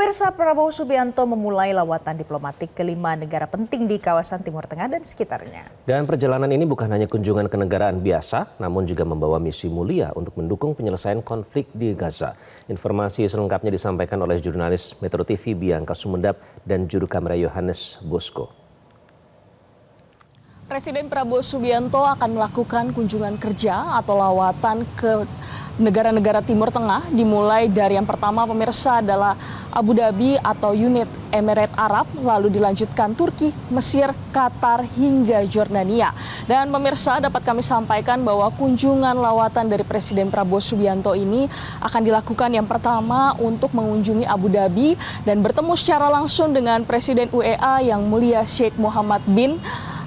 Pemirsa, Prabowo Subianto memulai lawatan diplomatik ke 5 negara penting di kawasan Timur Tengah dan sekitarnya. Dan perjalanan ini bukan hanya kunjungan kenegaraan biasa, namun juga membawa misi mulia untuk mendukung penyelesaian konflik di Gaza. Informasi selengkapnya disampaikan oleh jurnalis Metro TV Bianca Sumendap dan juru kamera Yohanes Bosco. Presiden Prabowo Subianto akan melakukan kunjungan kerja atau lawatan ke negara-negara Timur Tengah, dimulai dari yang pertama pemirsa adalah Abu Dhabi atau Unit Emirat Arab, lalu dilanjutkan Turki, Mesir, Qatar hingga Jordania. Dan pemirsa, dapat kami sampaikan bahwa kunjungan lawatan dari Presiden Prabowo Subianto ini akan dilakukan yang pertama untuk mengunjungi Abu Dhabi dan bertemu secara langsung dengan Presiden UEA yang mulia Sheikh Mohammed bin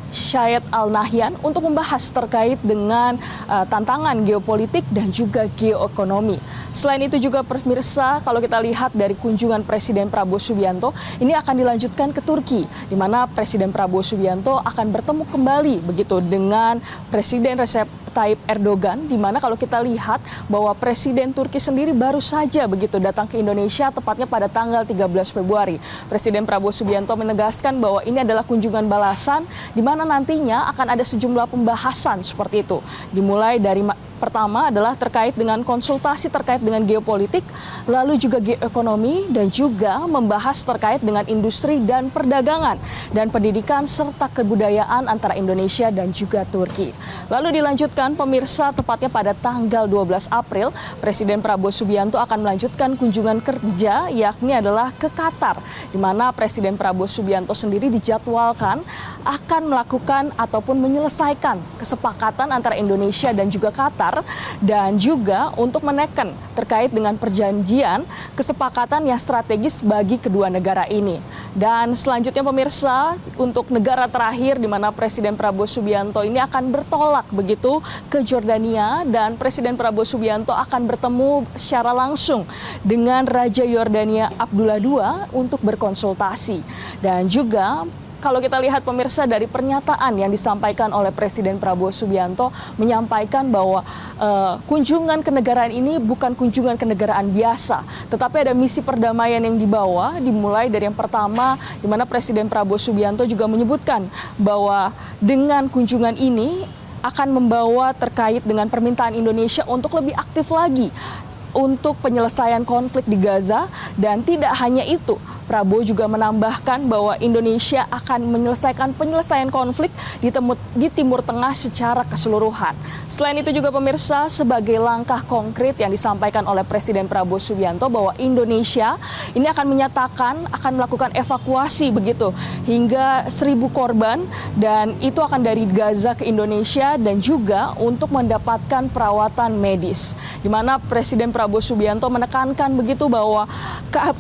Zayed Al Nahyan untuk membahas terkait dengan tantangan geopolitik dan juga geoekonomi. Selain itu juga pemirsa, kalau kita lihat dari kunjungan Presiden Prabowo Subianto ini akan dilanjutkan ke Turki, di mana Presiden Prabowo Subianto akan bertemu kembali begitu dengan Presiden Recep Tayyip Erdogan, di mana kalau kita lihat bahwa Presiden Turki sendiri baru saja begitu datang ke Indonesia tepatnya pada tanggal 13 Februari. Presiden Prabowo Subianto menegaskan bahwa ini adalah kunjungan balasan di mana nantinya akan ada sejumlah pembahasan seperti itu. Dimulai dari pertama adalah terkait dengan konsultasi terkait dengan geopolitik, lalu juga geoekonomi, dan juga membahas terkait dengan industri dan perdagangan dan pendidikan serta kebudayaan antara Indonesia dan juga Turki. Lalu dilanjutkan pemirsa, tepatnya pada tanggal 12 April, Presiden Prabowo Subianto akan melanjutkan kunjungan kerja yakni adalah ke Qatar, di mana Presiden Prabowo Subianto sendiri dijadwalkan akan melakukan ataupun menyelesaikan kesepakatan antara Indonesia dan juga Qatar, dan juga untuk menekan terkait dengan perjanjian kesepakatan yang strategis bagi kedua negara ini. Dan selanjutnya pemirsa, untuk negara terakhir di mana Presiden Prabowo Subianto ini akan bertolak begitu ke Jordania, dan Presiden Prabowo Subianto akan bertemu secara langsung dengan Raja Yordania Abdullah II untuk berkonsultasi. Dan juga kalau kita lihat pemirsa, dari pernyataan yang disampaikan oleh Presiden Prabowo Subianto menyampaikan bahwa kunjungan kenegaraan ini bukan kunjungan kenegaraan biasa, tetapi ada misi perdamaian yang dibawa, dimulai dari yang pertama di mana Presiden Prabowo Subianto juga menyebutkan bahwa dengan kunjungan ini akan membawa terkait dengan permintaan Indonesia untuk lebih aktif lagi untuk penyelesaian konflik di Gaza. Dan tidak hanya itu, Prabowo juga menambahkan bahwa Indonesia akan menyelesaikan penyelesaian konflik di Timur Tengah secara keseluruhan. Selain itu juga pemirsa, sebagai langkah konkret yang disampaikan oleh Presiden Prabowo Subianto bahwa Indonesia ini akan menyatakan akan melakukan evakuasi begitu hingga 1.000 korban, dan itu akan dari Gaza ke Indonesia dan juga untuk mendapatkan perawatan medis. Di mana Presiden Prabowo Subianto menekankan begitu bahwa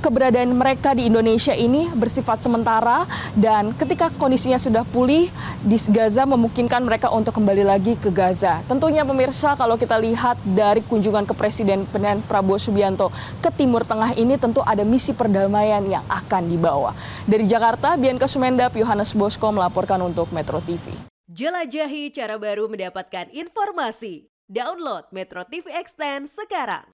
keberadaan mereka di Indonesia ini bersifat sementara, dan ketika kondisinya sudah pulih di Gaza memungkinkan mereka untuk kembali lagi ke Gaza. Tentunya pemirsa, kalau kita lihat dari kunjungan ke Presiden Prabowo Subianto ke Timur Tengah ini tentu ada misi perdamaian yang akan dibawa. Dari Jakarta, Bianca Sumendap, Yohanes Bosco melaporkan untuk Metro TV. Jelajahi cara baru mendapatkan informasi. Download Metro TV Extend sekarang.